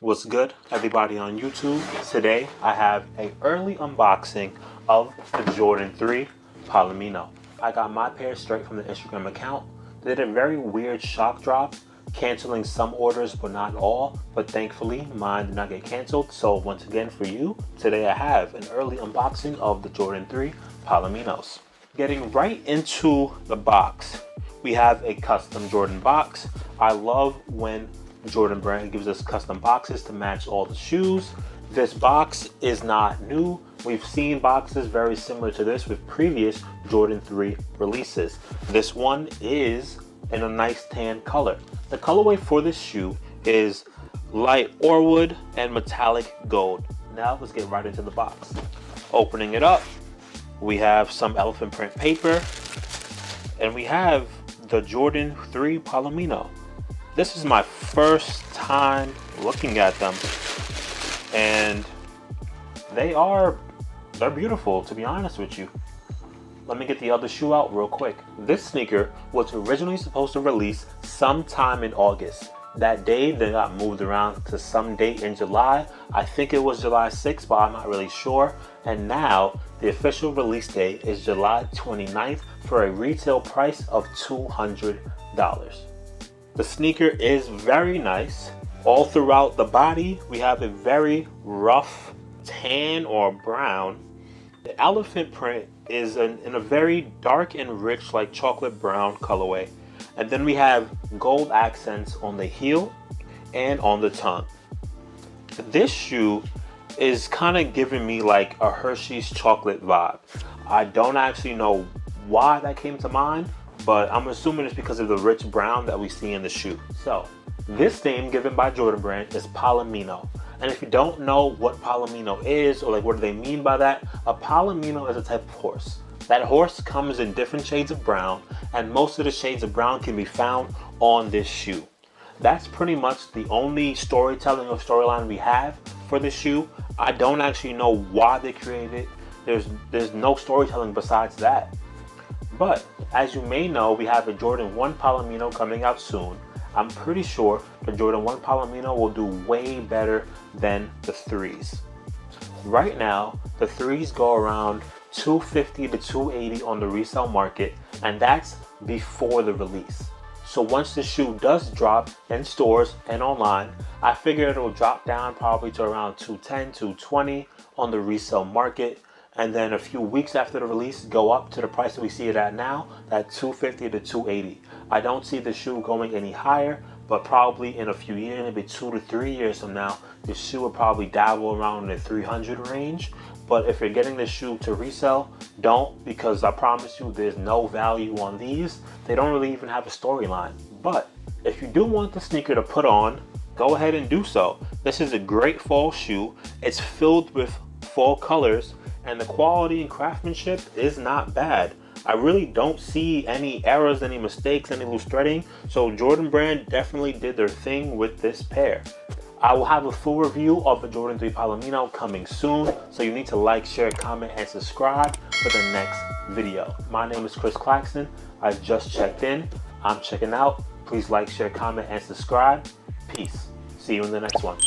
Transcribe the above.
What's good, everybody on YouTube? Today I have an early unboxing of the Jordan 3 Palomino. I got my pair straight from the Instagram account. They did a very weird shock drop, canceling some orders but not all, but thankfully mine did not get canceled. So once again for you, today I have an early unboxing of the Jordan 3 Palominos. Getting right into the box, we have a custom Jordan box. I love when Jordan brand gives us custom boxes to match all the shoes. This box is not new. We've seen boxes very similar to this with previous Jordan 3 releases. This one is in a nice tan color. The colorway for this shoe is light Orwood and metallic gold. Now let's get right into the box. Opening it up, we have some elephant print paper and we have the Jordan 3 Palomino. This is my first time looking at them and they're beautiful, to be honest with you. Let me get the other shoe out real quick. This sneaker was originally supposed to release sometime in August. That day they got moved around to some date in July. I think it was July 6th, but I'm not really sure. And now the official release date is July 29th for a retail price of $200. The sneaker is very nice. All throughout the body, we have a very rough tan or brown. The elephant print is in a very dark and rich, like chocolate brown colorway. And then we have gold accents on the heel and on the tongue. This shoe is kind of giving me like a Hershey's chocolate vibe. I don't actually know why that came to mind, but I'm assuming it's because of the rich brown that we see in the shoe. So this name given by Jordan brand is Palomino. And if you don't know what Palomino is, or like what do they mean by that, a Palomino is a type of horse. That horse comes in different shades of brown, and most of the shades of brown can be found on this shoe. That's pretty much the only storytelling or storyline we have for this shoe. I don't actually know why they created it. There's no storytelling besides that. But as you may know, we have a Jordan 1 Palomino coming out soon. I'm pretty sure the Jordan 1 Palomino will do way better than the 3s. Right now, the 3s go around $250 to $280 on the resale market, and that's before the release. So once the shoe does drop in stores and online, I figure it'll drop down probably to around $210 to $220 on the resale market. And then a few weeks after the release, go up to the price that we see it at now, that $250 to $280. I don't see the shoe going any higher, but probably in a few years, maybe 2 to 3 years from now, the shoe will probably dabble around the 300 range. But if you're getting the shoe to resell, don't, because I promise you there's no value on these. They don't really even have a storyline. But if you do want the sneaker to put on, go ahead and do so. This is a great fall shoe. It's filled with fall colors, and the quality and craftsmanship is not bad. I really don't see any errors, any mistakes, any loose threading. So Jordan brand definitely did their thing with this pair. I will have a full review of the Jordan 3 Palomino coming soon. So you need to like, share, comment, and subscribe for the next video. My name is CClaxton. I just checked in. I'm checking out. Please like, share, comment, and subscribe. Peace. See you in the next one.